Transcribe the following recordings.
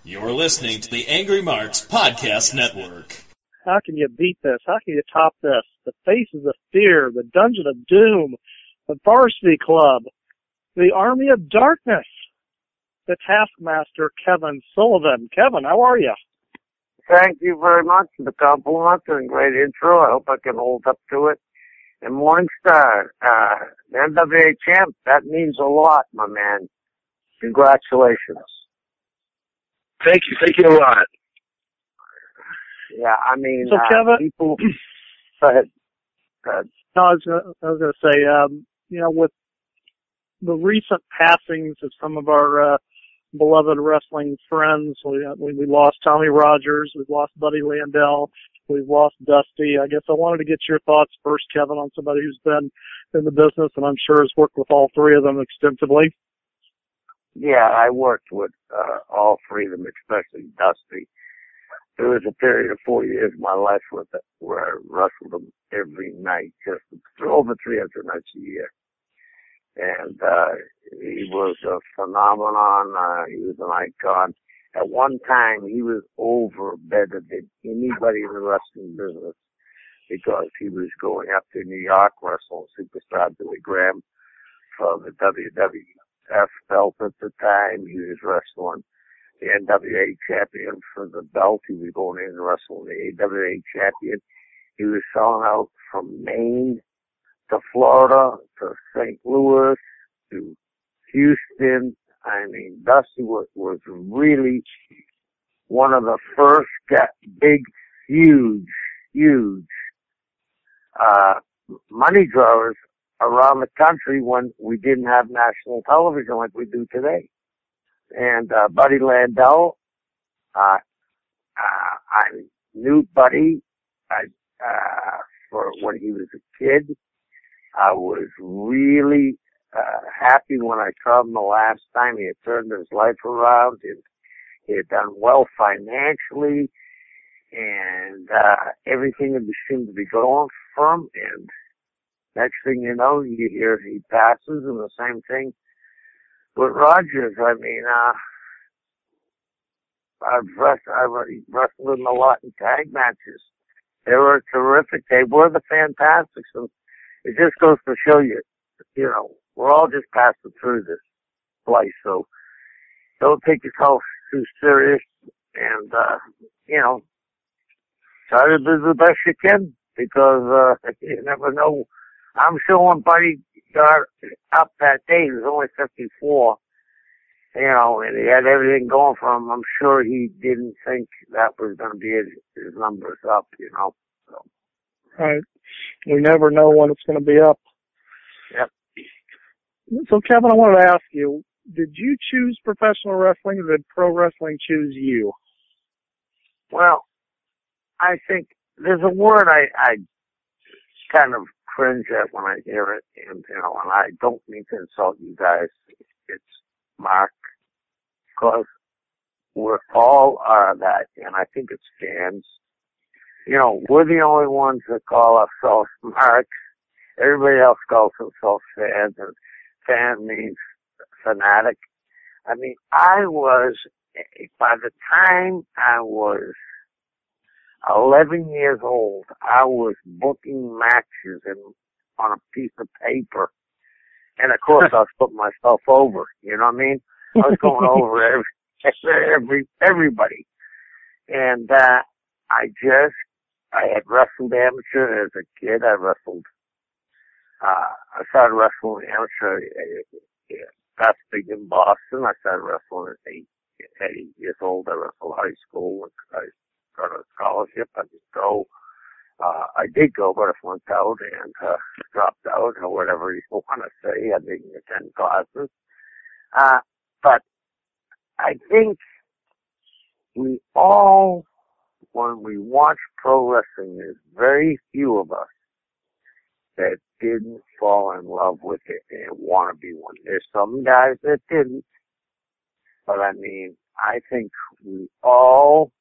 You're listening to the Angry Marks Podcast Network. How can you beat this? How can you top this? The Faces of Fear, the Dungeon of Doom, the Varsity Club, the Army of Darkness, the Taskmaster, Kevin Sullivan. Kevin, how are you? Thank you very much for the compliment and great intro. I hope I can hold up to it. And Morningstar, the NWA champ, that means a lot, my man. Congratulations. Thank you a lot. Yeah, I mean, so Kevin, people. Go ahead. No, I was going to say, with the recent passings of some of our beloved wrestling friends, we lost Tommy Rogers, we've lost Buddy Landell, we've lost Dusty. I guess I wanted to get your thoughts first, Kevin, on somebody who's been in the business and I'm sure has worked with all three of them extensively. Yeah, I worked with all three of them, especially Dusty. There was a period of 4 years of my life where I wrestled them every night, just over 300 nights a year. And he was a phenomenon. He was an icon. At one time, he was over better than anybody in the wrestling business because he was going up to New York wrestling Superstar Billy Graham for the WWF belt at the time. He was wrestling the NWA champion for the belt. He was going in and wrestling the AWA champion. He was selling out from Maine to Florida to St. Louis to Houston. I mean, Dusty was really one of the first big, huge money drawers around the country when we didn't have national television like we do today. And Buddy Landell, I knew Buddy for when he was a kid. I was really happy when I saw him the last time. He had turned his life around, and he had done well financially, and everything seemed to be going for him. And next thing you know, you hear he passes, and the same thing with Rogers. I mean, I've wrestled him a lot in tag matches. They were terrific. They were the Fantastics, and it just goes to show you, we're all just passing through this place. So don't take yourself too serious, and try to do the best you can because you never know. I'm sure when Buddy got up that day, he was only 54, and he had everything going for him. I'm sure he didn't think that was going to be his numbers up, So. Right. We never know when it's going to be up. Yep. So, Kevin, I wanted to ask you, did you choose professional wrestling or did pro wrestling choose you? Well, I think there's a word I kind of cringe at when I hear it, and I don't mean to insult you guys. It's Mark, because we all are that, and I think it's fans. We're the only ones that call ourselves Marks. Everybody else calls themselves fans, and fan means fanatic. I mean, by the time I was 11 years old, I was booking matches on a piece of paper. And of course, I was putting myself over, you know what I mean? I was going over everybody. And, I had wrestled amateur as a kid. I started wrestling amateur that's big in Boston. I started wrestling at 8 years old. I wrestled high school. I got a scholarship. I didn't go. I did go, but I flunked out and dropped out, or whatever you want to say. I didn't attend classes. But I think we all, when we watch pro wrestling, there's very few of us that didn't fall in love with it and want to be one. There's some guys that didn't, but I mean, I think we all,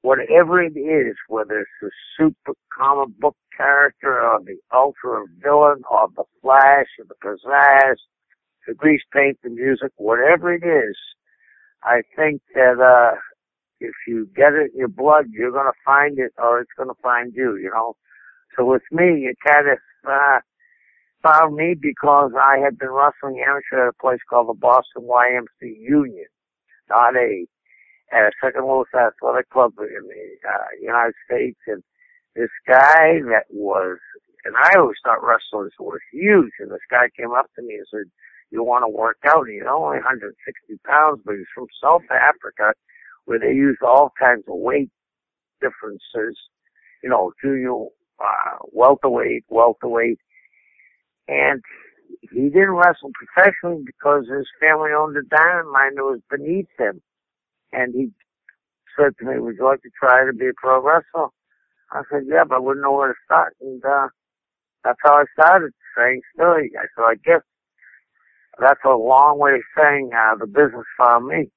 whatever it is, whether it's the super comic book character or the ultra villain or the flash or the pizzazz, the grease paint, the music, whatever it is, I think that, if you get it in your blood, you're gonna find it or it's gonna find you, you know. So with me, it kind of, found me because I had been wrestling amateur at a place called the Boston YMC Union, not at a second lowest athletic club in the, United States. And this guy that was, and I always thought wrestlers were huge, and this guy came up to me and said, you want to work out? And he's only 160 pounds, but he's from South Africa, where they use all kinds of weight differences, you know, junior, welterweight. And he didn't wrestle professionally because his family owned a diamond mine that was beneath him. And he said to me, would you like to try to be a pro wrestler? I said, yeah, but I wouldn't know where to start. And that's how I started saying Philly. So I guess that's a long way of saying the business found me.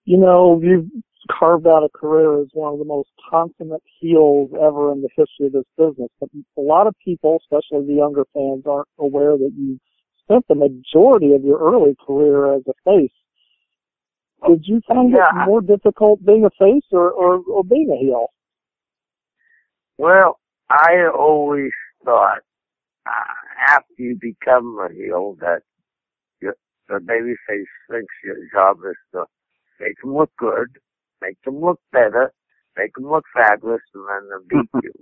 You know, you've carved out a career as one of the most consummate heels ever in the history of this business. But a lot of people, especially the younger fans, aren't aware that you spent the majority of your early career as a face. Did you find it more difficult being a face or being a heel? Well, I always thought after you become a heel that the babyface thinks your job is to make them look good, make them look better, make them look fabulous, and then they'll beat you.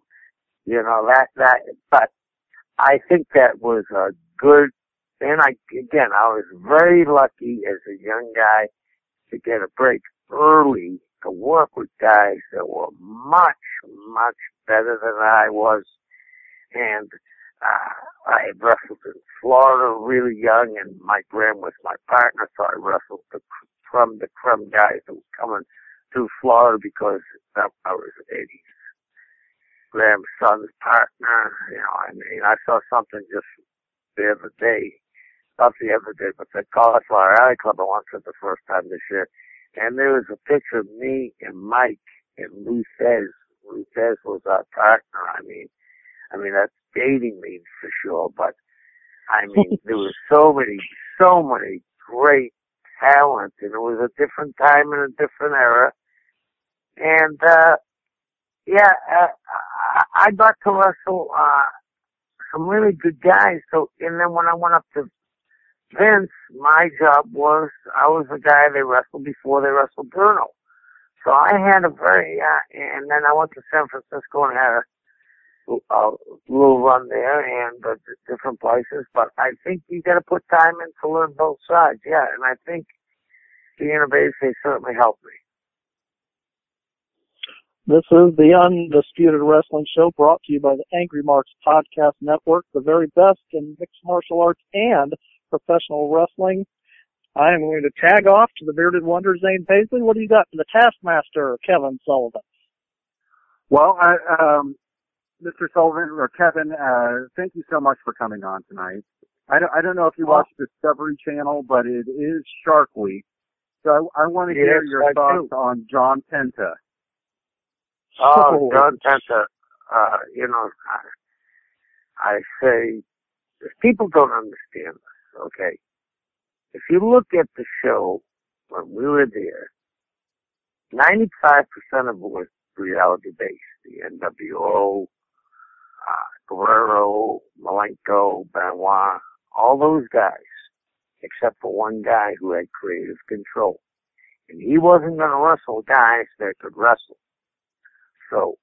You know, but I think that was a good, and I was very lucky as a young guy to get a break early to work with guys that were much, much better than I was. And I wrestled in Florida really young, and Mike Graham was my partner, so I wrestled the crumb guys that were coming through Florida because I was Eddie Graham's son's partner. You know, I mean, I saw something just the other day, not the other day, but the Cauliflower Alley Club I went to the first time this year, and there was a picture of me and Mike and Lou Thez. Lou Thez was our partner. I mean, that's dating me for sure, but I mean, there was so many great talent, and it was a different time and a different era. And, I got to wrestle, some really good guys. So, and then when I went up to Vince, my job was, I was the guy they wrestled before they wrestled Bruno. So I had a very, and then I went to San Francisco and had a little run there and different places. But I think you got to put time in to learn both sides. Yeah, and I think being a babyface certainly helped me. This is the Undisputed Wrestling Show, brought to you by the Angry Marks Podcast Network, the very best in mixed martial arts and professional wrestling. I am going to tag off to the Bearded Wonder, Zane Paisley. What do you got for the Taskmaster, Kevin Sullivan? Well, Mr. Sullivan, or Kevin, thank you so much for coming on tonight. I don't know if you watch Discovery Channel, but it is Shark Week. So I want to hear your thoughts on John Penta. Oh, John Penta, you know, I say, if people don't understand this, okay, if you look at the show when we were there, 95% of it was reality-based. The NWO, Guerrero, Malenko, Benoit, all those guys, except for one guy who had creative control. And he wasn't going to wrestle guys that could wrestle. So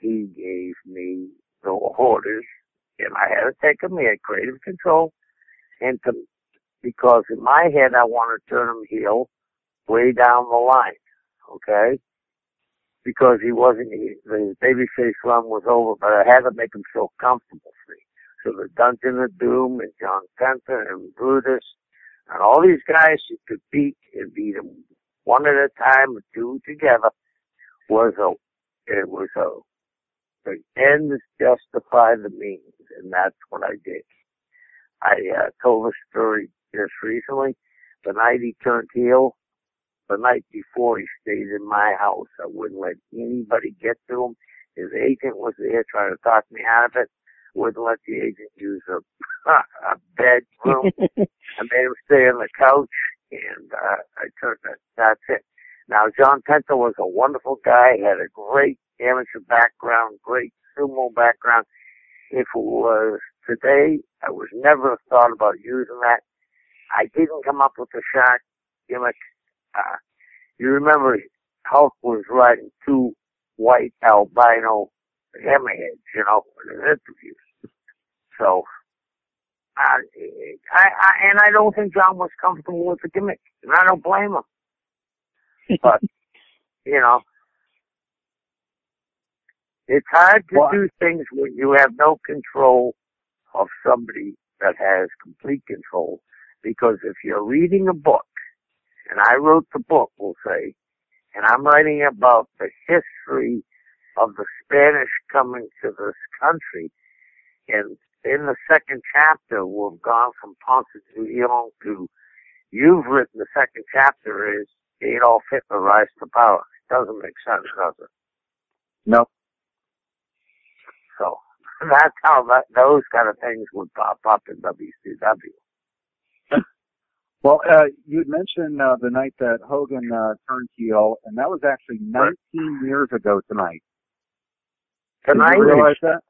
he gave me the orders, and I had to take him. He had creative control, and because in my head I wanted to turn him heel way down the line, okay? Because the babyface run was over, but I had to make him feel comfortable for me. So the Dungeon of Doom and John Penta and Brutus and all these guys you could beat and beat them one at a time or two together the ends justify the means, and that's what I did. I told the story just recently. The night he turned heel, the night before he stayed in my house. I wouldn't let anybody get to him. His agent was there trying to talk me out of it. wouldn't let the agent use a bedroom. I made him stay on the couch, and I took it. That's it. Now, John Penta was a wonderful guy. He had a great amateur background, great sumo background. If it was today, I would never have thought about using that. I didn't come up with the shark gimmick. You remember Hulk was riding two white albino hammerheads, in his interviews. So, and I don't think John was comfortable with the gimmick, and I don't blame him. But, it's hard to do things when you have no control of somebody that has complete control. Because if you're reading a book, and I wrote the book, we'll say, and I'm writing about the history of the Spanish coming to this country, and in the second chapter, we've gone from Ponce de Leon to, you've written the second chapter is Adolf Hitler rise to power. Doesn't make sense, does it? No. So, that's how those kind of things would pop up in WCW. Well, you'd mentioned the night that Hogan turned heel, and that was actually 19 years ago tonight. Tonight? Did you realize that?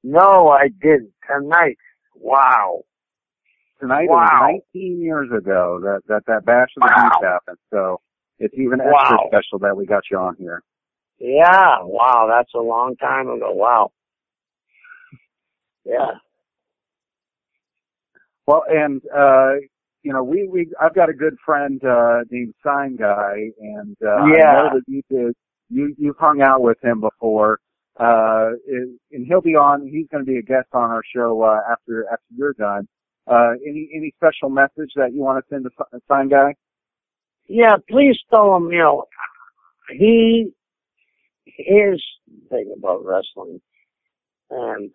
No, I didn't. Tonight. Wow. Tonight was 19 years ago that Bash of the Beast happened, so it's even extra special that we got you on here. Yeah, wow, that's a long time ago. Wow. Yeah. Well, and I've got a good friend named Sign Guy, and I know that you've hung out with him before, and he'll be on. He's going to be a guest on our show after you're done. Any special message that you want to send to Sign Guy? Yeah, please tell him. Here's the thing about wrestling, and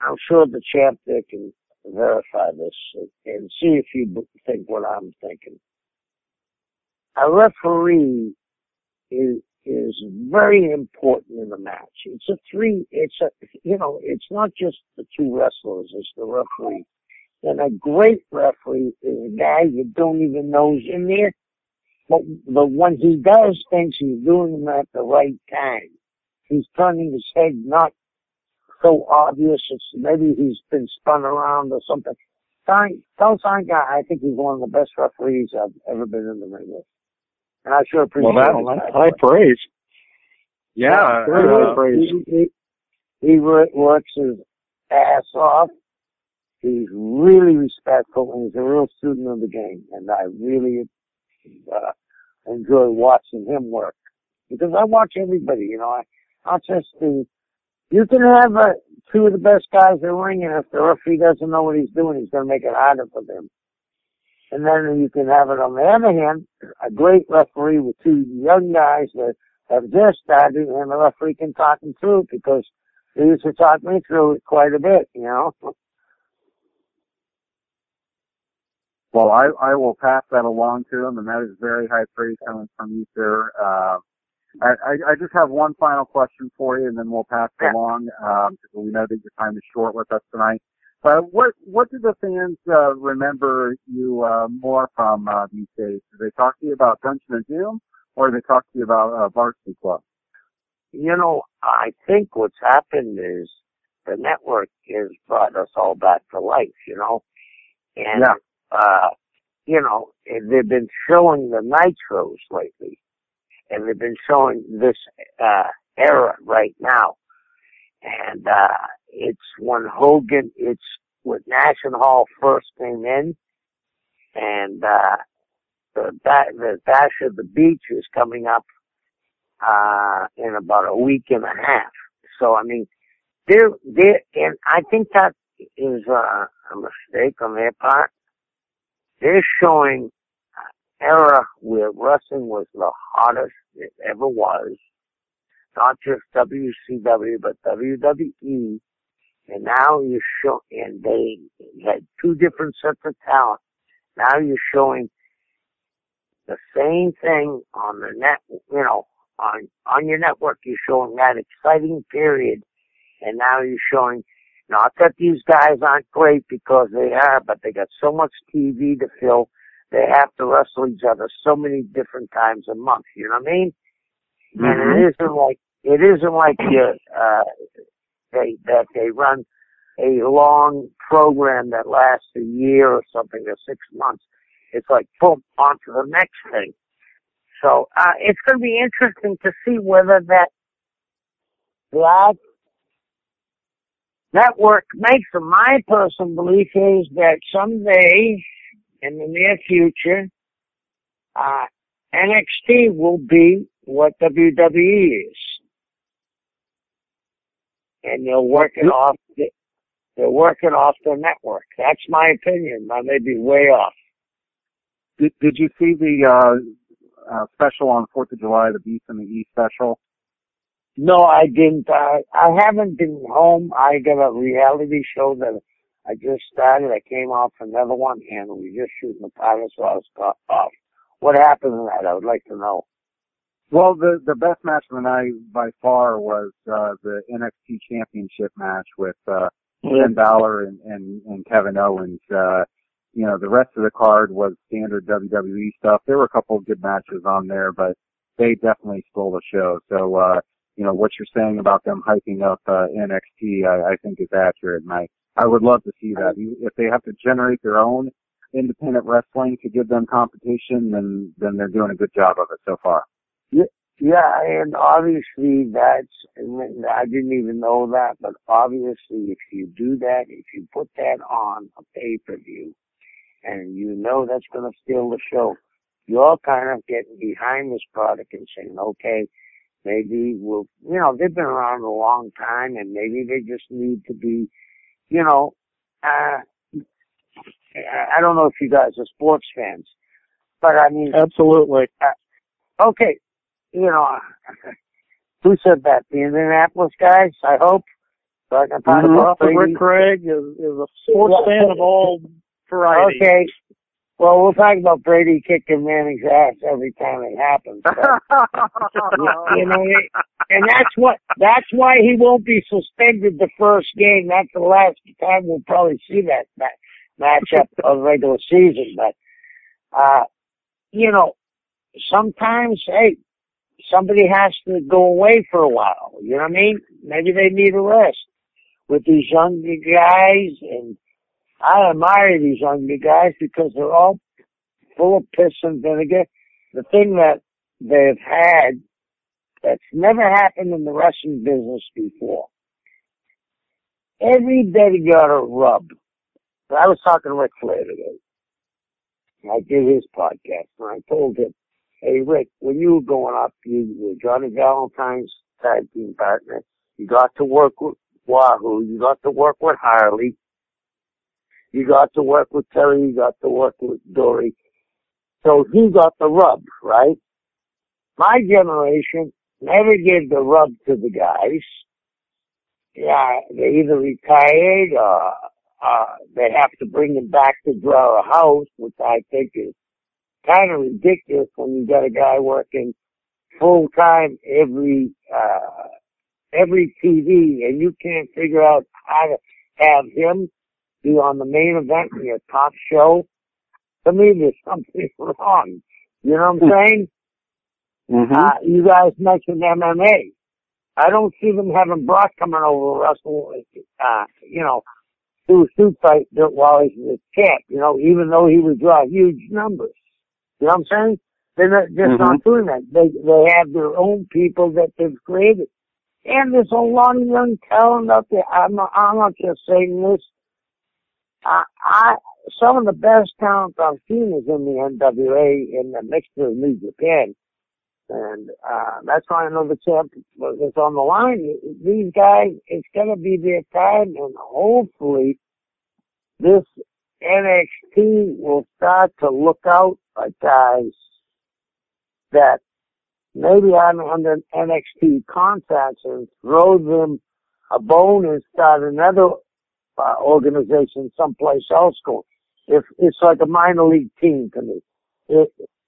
I'm sure the champ there can verify this and see if you think what I'm thinking. A referee is very important in the match. It's not just the two wrestlers, it's the referee. And a great referee is a guy you don't even know is in there, but when he does things, he's doing them at the right time. He's turning his head not so obvious. It's maybe he's been spun around or something. Tell Sign Guy, I think he's one of the best referees I've ever been in the ring with. And I sure appreciate that's high praise. Yeah. He works his ass off. He's really respectful, and he's a real student of the game. And I really enjoy watching him work. Because I watch everybody, you can have two of the best guys in the ring, and if the referee doesn't know what he's doing, he's going to make it harder for them. And then you can have it on the other hand, a great referee with two young guys that have just started, and the referee can talk them through it because he used to talk me through it quite a bit, Well, I will pass that along to him, and that is very high praise coming from you, sir. I just have one final question for you, and then we'll pass it along, because we know that your time is short with us tonight. But what do the fans remember you more from these days? Do they talk to you about Dungeon of Doom, or do they talk to you about Varsity Club? I think what's happened is the network has brought us all back to life, and they've been showing the Nitros lately. And they've been showing this era right now. And it's when Nash and Hall first came in, and the Bash of the Beach is coming up in about a week and a half. So, I mean, and I think that is a mistake on their part. They're showing era where wrestling was the hottest it ever was, not just WCW, but WWE. And now and they had two different sets of talent. Now you're showing the same thing on the net, on your network. You're showing that exciting period, and now you're showing Not that these guys aren't great, because they are, but they got so much TV to fill. They have to wrestle each other so many different times a month. You know what I mean? Mm-hmm. And it isn't like they run a long program that lasts a year or something, or 6 months. It's like, boom, on to the next thing. So, it's going to be interesting to see whether that network makes them. My personal belief is that someday, in the near future, NXT will be what WWE is. And they'll work it off the network. That's my opinion. I may be way off. Did you see the special on 4th of July, the Beast in the East special? No, I didn't. I haven't been home. I got a reality show that I just started. I came off another one, and we just shooting the pilot, so I was off. What happened in that? I would like to know. Well, the best match of the night by far was the NXT Championship match with Finn Balor and Kevin Owens. The rest of the card was standard WWE stuff. There were a couple of good matches on there, but they definitely stole the show. So, what you're saying about them hyping up NXT, I think is accurate, and I would love to see that. If they have to generate their own independent wrestling to give them competition, then they're doing a good job of it so far. Yeah, and obviously I didn't even know that, but obviously if you do that, if you put that on a pay-per-view, and you know that's going to steal the show, you're kind of getting behind this product and saying, okay, maybe they've been around a long time, and maybe they just need to be, I don't know if you guys are sports fans, but I mean... Absolutely. Okay, who said that? The Indianapolis guys, I hope? So I can talk about Rick Craig is a sports fan of all varieties. Okay. Well, we'll talk about Brady kicking Manning's ass every time it happens. And that's why he won't be suspended the first game. That's the last time we'll probably see that matchup of regular season. But, sometimes, hey, somebody has to go away for a while. You know what I mean? Maybe they need a rest with these younger guys, and I admire these younger guys because they're all full of piss and vinegar. The thing that they've had that's never happened in the wrestling business before. Everybody got a rub. I was talking to Ric Flair today. I did his podcast, and I told him, hey, Rick, when you were going up, you were Johnny Valentine's tag team partner. You got to work with Wahoo. You got to work with Harley. You got to work with Terry. You got to work with Dory. So he got the rub, right? My generation never gave the rub to the guys. Yeah, they either retired or they have to bring them back to draw a house, which I think is kind of ridiculous when you got a guy working full time every TV, and you can't figure out how to have him be on the main event in your top show. To me, there's something wrong. You know what I'm saying? Mm-hmm. You guys mentioned MMA. I don't see them having Brock coming over to wrestle, do a suit fight while he's the champ, even though he would draw huge numbers. You know what I'm saying? They're not, just not doing that. They have their own people that they've created. And there's a lot of young talent out there. I'm not just saying this. Some of the best talent I've seen is in the NWA in the mixture of New Japan. And that's why I know the champ is on the line. These guys, it's going to be their time, and hopefully this NXT will start to look out like guys that maybe I'm under NXT contacts and throw them a bone and start another organization someplace else going. If it's like a minor league team to me.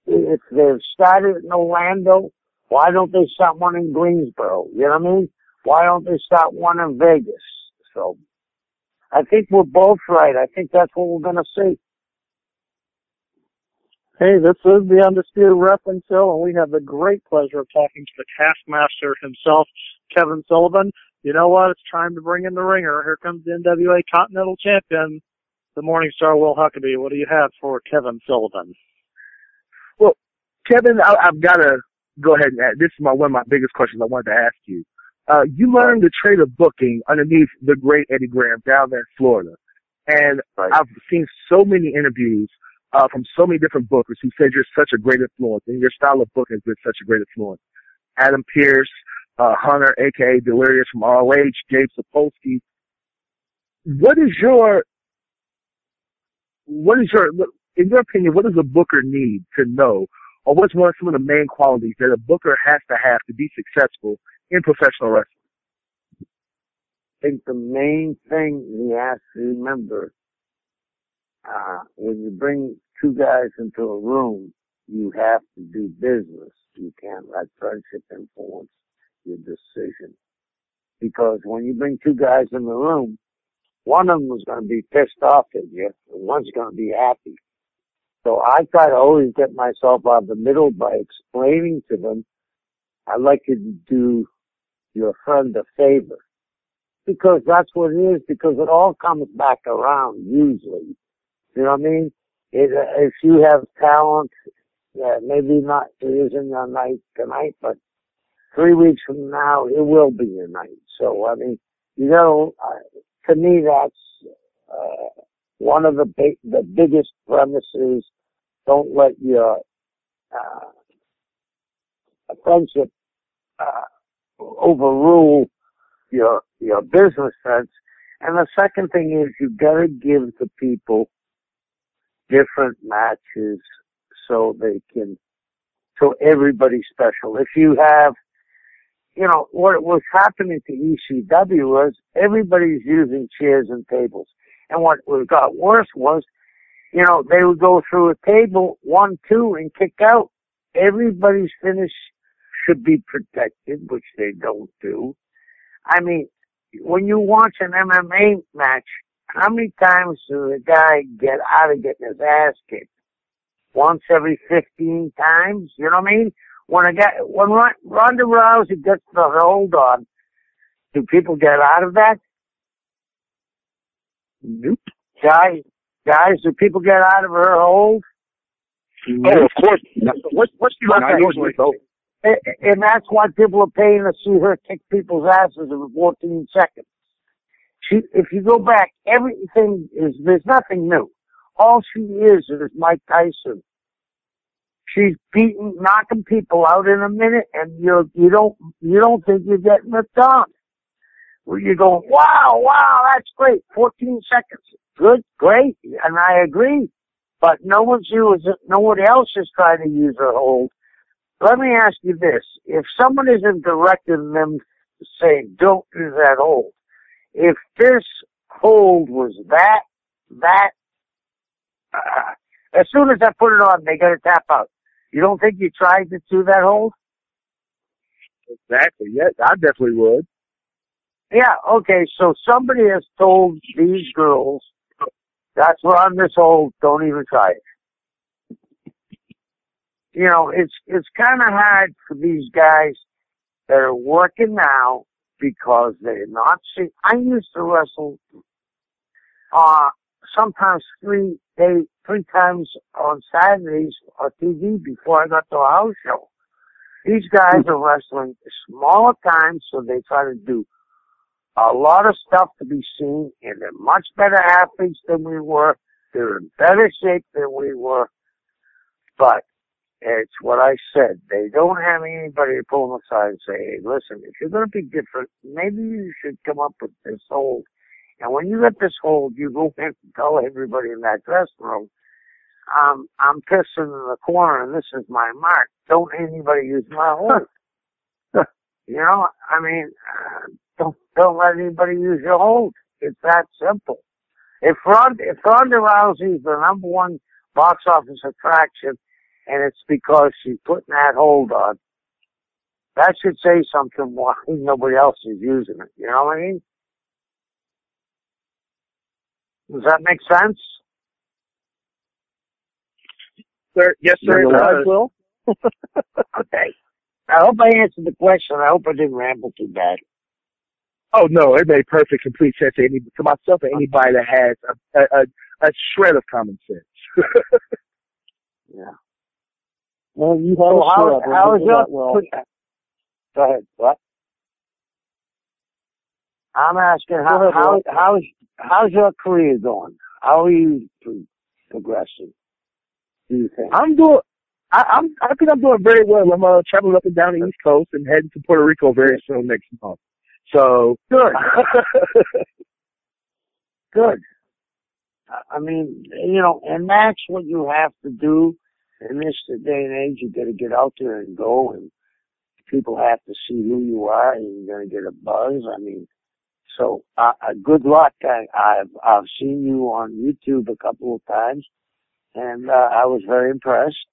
If they've started in Orlando, why don't they start one in Greensboro? You know what I mean? Why don't they start one in Vegas? So I think we're both right. I think that's what we're going to see. Hey, this is the Undisputed Wrestling Show, and we have the great pleasure of talking to the Taskmaster himself, Kevin Sullivan. You know what? It's time to bring in the ringer. Here comes the NWA Continental Champion, the Morning Star Will Huckabee. What do you have for Kevin Sullivan? Well, Kevin, I've got to go ahead and add. This is one of my biggest questions I wanted to ask you. You learned the trade of booking underneath the great Eddie Graham down there in Florida. And I've seen so many interviews from so many different bookers who said you're such a great influence, and your style of booking has been such a great influence. Adam Pearce, Hunter, a.k.a. Delirious from ROH, Gabe Sapolsky. In your opinion, what does a booker need to know, or what's one of some of the main qualities that a booker has to be successful in professional wrestling? I think the main thing he has to remember, when you bring two guys into a room, you have to do business. You can't let friendship influence your decision. Because when you bring two guys in the room, one of them is going to be pissed off at you, and one's going to be happy. So I try to always get myself out of the middle by explaining to them, I'd like you to do your friend a favor. Because that's what it is, because it all comes back around, usually. You know what I mean? If you have talent, maybe not, it isn't your night tonight, but 3 weeks from now, it will be your night. So, I mean, to me, that's one of the biggest premises. Don't let your friendship overrule your business sense. And the second thing is you got to give the people different matches so everybody's special. If you have, what was happening to ECW was everybody's using chairs and tables. And what got worse was, they would go through a table, 1, 2, and kick out. Everybody's finish should be protected, which they don't do. I mean, when you watch an MMA match, how many times does a guy get out of getting his ass kicked? Once every 15 times? You know what I mean? When Ronda Rousey gets the hold on, do people get out of that? Nope. Guys, do people get out of her hold? Oh, of course. What's the And that's why people are paying to see her kick people's asses in 14 seconds. If you go back, there's nothing new. All she is Mike Tyson. She's knocking people out in a minute, and you don't think you're getting it done. Well, you're going, wow, that's great. 14 seconds. Good, great, and I agree. But no one else is trying to use her hold. Let me ask you this. If someone isn't directing them to say, don't do that hold, if this hold was as soon as I put it on, they got to tap out. You don't think you tried to do that hold? Exactly. Yes, I definitely would. Yeah, okay, so somebody has told these girls, that's what on this hold, don't even try it. It's kind of hard for these guys that are working now because they're not seeing. I used to wrestle sometimes 3 times on Saturdays on TV before I got to a house show. These guys are wrestling smaller times, so they try to do a lot of stuff to be seen, and they're much better athletes than we were. They're in better shape than we were. But it's what I said. They don't have anybody to pull them aside and say, hey, listen, if you're going to be different, maybe you should come up with this hold. And when you get this hold, you go in and tell everybody in that dressing room, I'm pissing in the corner and this is my mark. Don't anybody use my hold. Don't let anybody use your hold. It's that simple. If Ronda Rousey is the number one box office attraction, and it's because she's putting that hold on, that should say something why nobody else is using it. You know what I mean? Does that make sense? Sir, yes, sir, it does, Will. Okay. I hope I answered the question. I hope I didn't ramble too bad. Oh no, it made perfect, complete sense to myself and anybody that has a shred of common sense. Yeah. Well, you have So how is your... Will. Go ahead. What? I'm asking how's your career going? How are you progressing? Do you think? I think I'm doing very well. I'm traveling up and down the East Coast and heading to Puerto Rico very soon next month. So good. Good. I mean, and that's what you have to do in this day and age. You got to get out there and go, and people have to see who you are, and you're going to get a buzz. I mean, so good luck. I've seen you on YouTube a couple of times, and I was very impressed.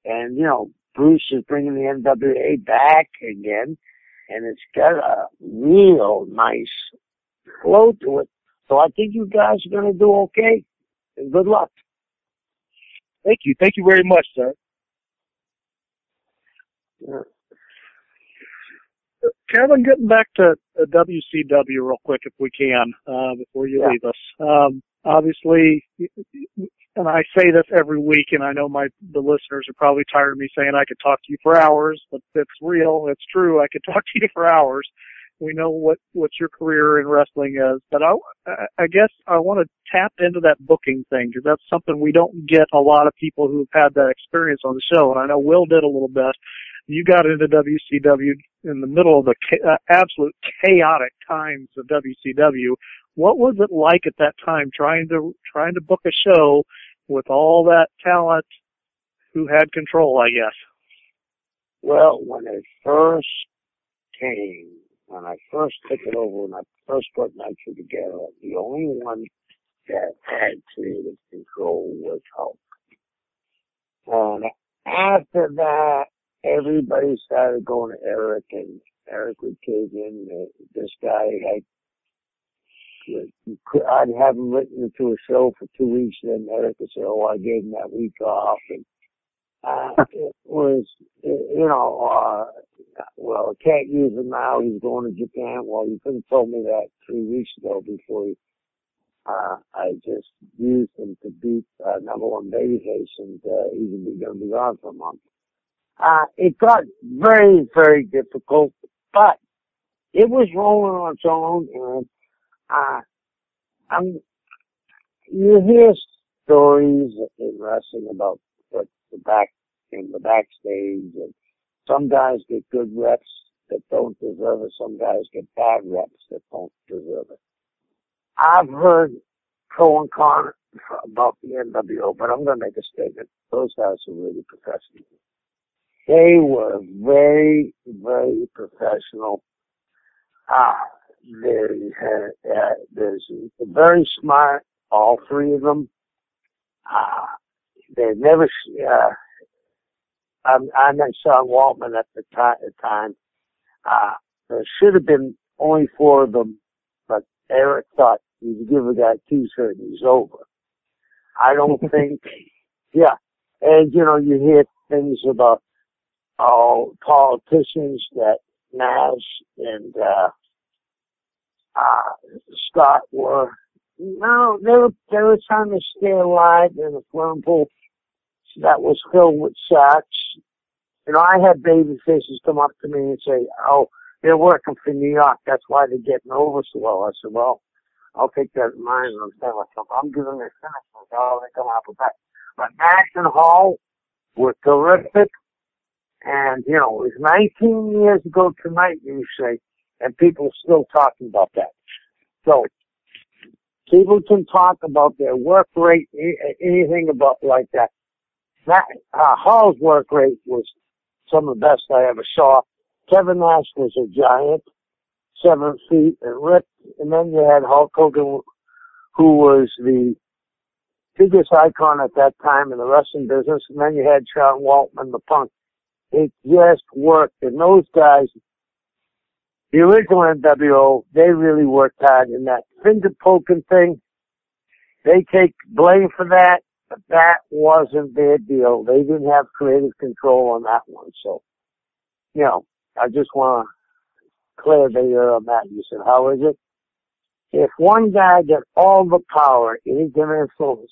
And Bruce is bringing the NWA back again, and it's got a real nice flow to it. So I think you guys are going to do okay. And good luck. Thank you. Thank you very much, sir. Yeah. Kevin, getting back to WCW real quick if we can, before you leave us. Obviously, and I say this every week, and I know the listeners are probably tired of me saying I could talk to you for hours, but it's real, it's true. I could talk to you for hours. We know what your career in wrestling is, but I guess I want to tap into that booking thing, because that's something we don't get a lot of people who've had that experience on the show, and I know Will did a little bit. You got into WCW in the middle of the absolute chaotic times of WCW. What was it like at that time trying to book a show with all that talent who had control, I guess? Well, when it first came, when I first took it over, when I first put Nitro together, the only one that had creative control was Hulk. And after that, everybody started going to Eric, and Eric would cave in. This guy, I'd have him written into a show for 2 weeks, and then Eric would say, "Oh, I gave him that week off." And it was, well, I can't use him now. He's going to Japan. Well, you could have told me that 3 weeks ago before I just used him to beat number one babyface, and he's going to be gone for a month. It got very, very difficult, but it was rolling on its own, and you hear stories in wrestling about what in the backstage, and some guys get good reps that don't deserve it, some guys get bad reps that don't deserve it. I've heard pro and con about the NWO, but I'm going to make a statement. Those guys are really professional. They were very, very professional. They're very smart, all three of them. They never, I met Sean Waltman at the time. There should have been only 4 of them, but Eric thought you give a guy 2 shirts and he's over. I don't think, and you hear things about politicians that Nash and Scott were. No, they were trying to stay alive in a swimming pool that was filled with sharks. I had baby fishes come up to me and say, "Oh, they're working for New York. That's why they're getting over so well." I said, "Well, I'll take that in mind and I'm saying myself, I'm giving their sentences. How they come up with that?" But Nash and Hall were terrific. And, it was 19 years ago tonight, you say, and people are still talking about that. So, people can talk about their work rate, anything about like that. Hall's work rate was some of the best I ever saw. Kevin Nash was a giant, 7 feet, and ripped. And then you had Hulk Hogan, who was the biggest icon at that time in the wrestling business. And then you had Sean Waltman, the Punk. It just worked. And those guys, the original NWO, they really worked hard. And that finger poking thing, They take blame for that, but that wasn't their deal. They didn't have creative control on that one. So, you know, I just want to clear the air on that. You said, how is it? If one guy gets all the power, he can influence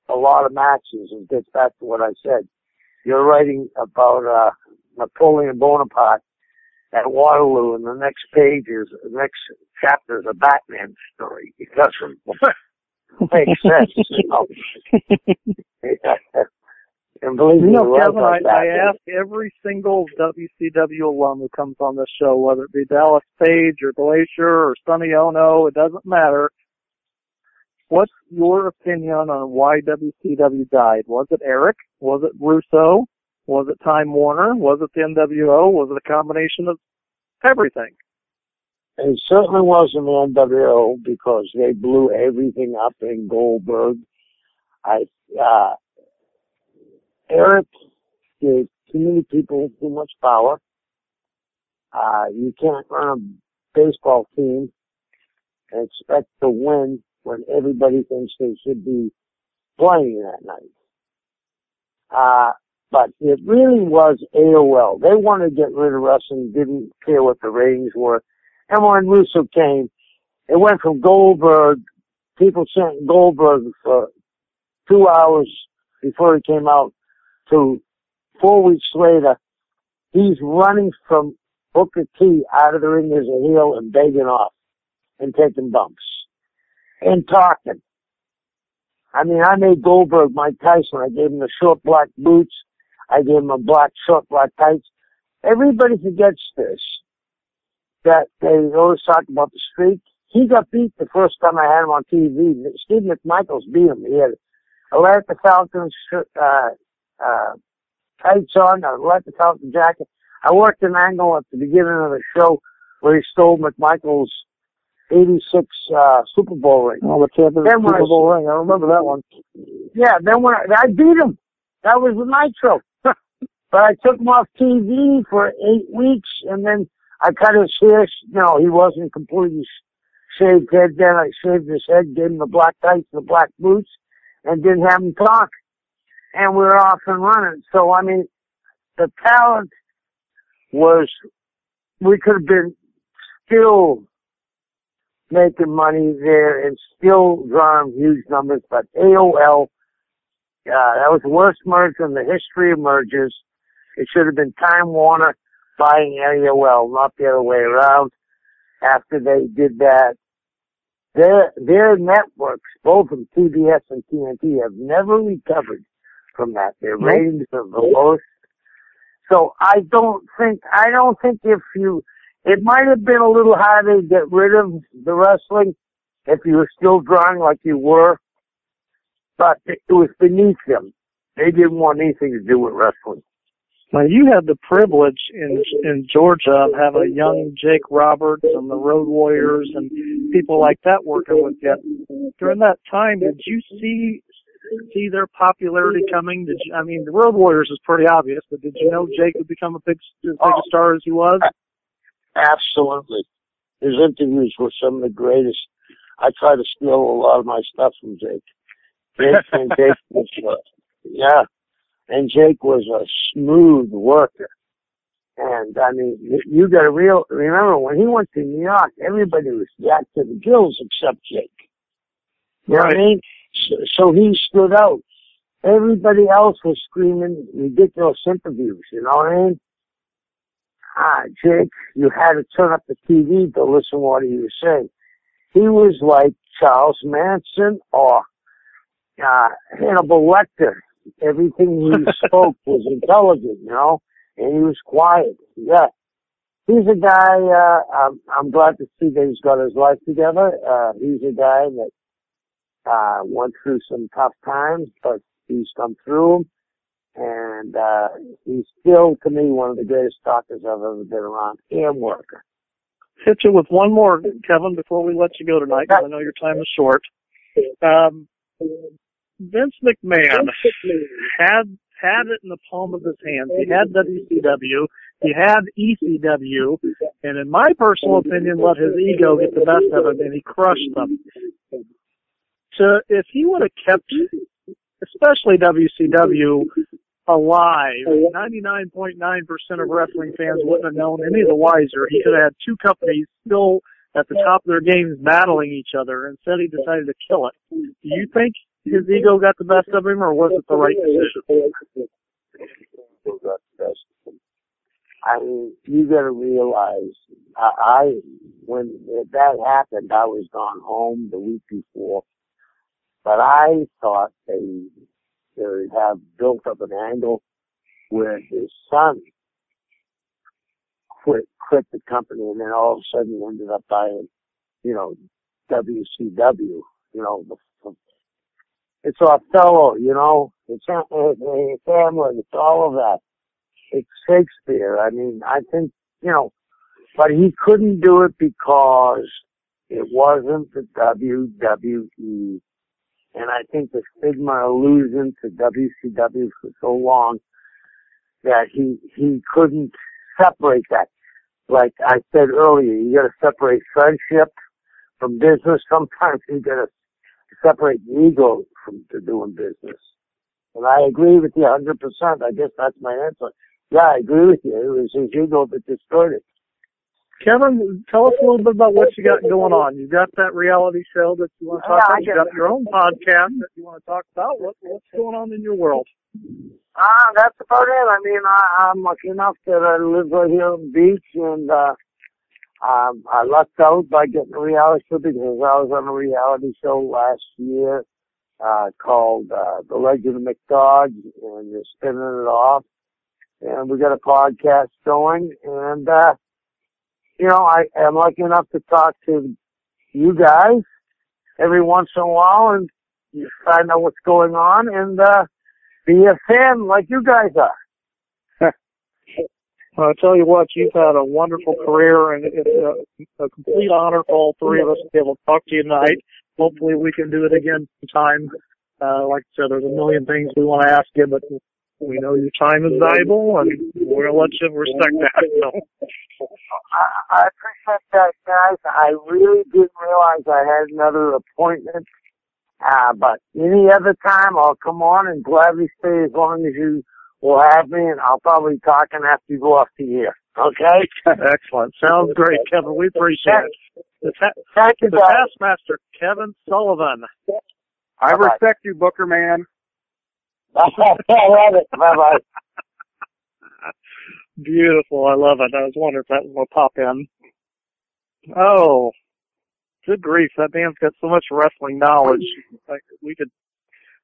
a lot of matches, and gets back to what I said. You're writing about Napoleon Bonaparte at Waterloo, and the next chapter is a Batman story. It doesn't make sense, you know. And believe me, Kevin, I ask every single WCW alum who comes on this show, whether it be Dallas Page or Glacier or Sonny Ono, it doesn't matter. What's your opinion on why WCW died? Was it Eric? Was it Russo? Was it Time Warner? Was it the NWO? Was it a combination of everything? It certainly wasn't the NWO, because they blew everything up in Goldberg. Eric gave too many people too much power. You can't run a baseball team and expect to win when everybody thinks they should be playing that night. But it really was AOL. They wanted to get rid of wrestling, didn't care what the ratings were. And when Russo came, it went from Goldberg, people chanting Goldberg for 2 hours before he came out, to 4 weeks later, he's running from Booker T out of the ring as a heel and begging off and taking bumps and talking. I mean, I made Goldberg Mike Tyson. I gave him the short black boots. I gave him a short black tights. Everybody forgets this, that they always talk about the streak. He got beat the first time I had him on TV. Steve McMichaels beat him. He had a Atlanta Falcons tights on, a Atlanta Falcon jacket. I worked an angle at the beginning of the show where he stole McMichael's 86 Super Bowl ring. Oh, the Super Bowl ring. I remember that one. Yeah, then when I beat him. That was the Nitro. But I took him off TV for 8 weeks, and then I cut his hair. You know, he wasn't completely shaved head then. I shaved his head, gave him the black tights and the black boots, and didn't have him talk. And we were off and running. So, I mean, the talent was, we could have been still making money there and still drawing huge numbers, but AOL, that was the worst merger in the history of mergers. It should have been Time Warner buying AOL, not the other way around. After they did that, their networks, both from TBS and TNT, have never recovered from that. Their ratings are the lowest. So I don't think it might have been a little harder to get rid of the wrestling if you were still drawing like you were, but it was beneath them. They didn't want anything to do with wrestling. Now, you had the privilege in Georgia of having a young Jake Roberts and the Road Warriors and people like that working with you. During that time, did you see their popularity coming? I mean, the Road Warriors is pretty obvious, but did you know Jake would become as big a star as he was? Absolutely. His interviews were some of the greatest. I try to steal a lot of my stuff from Jake. Jake was, and Jake was a smooth worker. And I mean, you got to remember when he went to New York, everybody was jacked to the gills except Jake. You know what I mean? So he stood out. Everybody else was screaming ridiculous interviews, you know what I mean? Jake, you had to turn up the TV to listen to what he was saying. He was like Charles Manson or Hannibal Lecter. Everything he spoke was intelligent, you know, and he was quiet. Yeah. He's a guy, I'm glad to see that he's got his life together. He's a guy that went through some tough times, but he's come through them. And he's still, to me, one of the greatest talkers I've ever been around and worker. Hit you with one more, Kevin, before we let you go tonight, because I know your time is short. Vince McMahon had it in the palm of his hand. He had WCW, he had ECW, and in my personal opinion, let his ego get the best of him, and he crushed them. if he would have kept, especially WCW, alive, 99.9% of wrestling fans wouldn't have known any the wiser. He could have had two companies still at the top of their games battling each other. Instead, he decided to kill it. Do you think his ego got the best of him, or was it the right decision? I mean, you got to realize, when that happened, I was gone home the week before, but I thought they have built up an angle where his son quit the company, and then all of a sudden ended up buying, WCW. It's Othello, it's Hamlet, it's all of that. It's Shakespeare. I mean, I think, but he couldn't do it because it wasn't the WWE. And I think the stigma illusion to WCW for so long that he couldn't separate that. Like I said earlier, you gotta separate friendship from business. Sometimes you gotta separate the ego from doing business. And I agree with you 100%. I guess that's my answer. Yeah, I agree with you. It was his ego that destroyed it. Kevin, tell us a little bit about what you got going on. You got that reality show that you want to talk about. You got your own podcast that you want to talk about. What's going on in your world? That's about it. I mean, I'm lucky enough that I live right here on the beach, and I lucked out by getting a reality show because I was on a reality show last year called The Legend of McDodge, and you're spinning it off. And we got a podcast going, and I am lucky enough to talk to you guys every once in a while and you find out what's going on and be a fan like you guys are. Well, I'll tell you what, you've had a wonderful career, and it's a complete honor for all three of us to be able to talk to you tonight. Hopefully we can do it again sometime. Like I said, there's a million things we want to ask you, but we know your time is valuable, and we're going to let you respect that. So. I appreciate that, guys. I really didn't realize I had another appointment. But any other time, I'll come on and gladly stay as long as you will have me, and I'll probably talk after you go off the air. Okay? Excellent. Sounds great, Kevin. We appreciate it. Thank you, the Taskmaster, Kevin Sullivan. I respect you, Booker man. I love it. Bye-bye. Beautiful. I love it. I was wondering if that was going to pop in. Oh, good grief. That man's got so much wrestling knowledge. Like, we could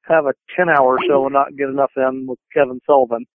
have a 10-hour show and not get enough in with Kevin Sullivan.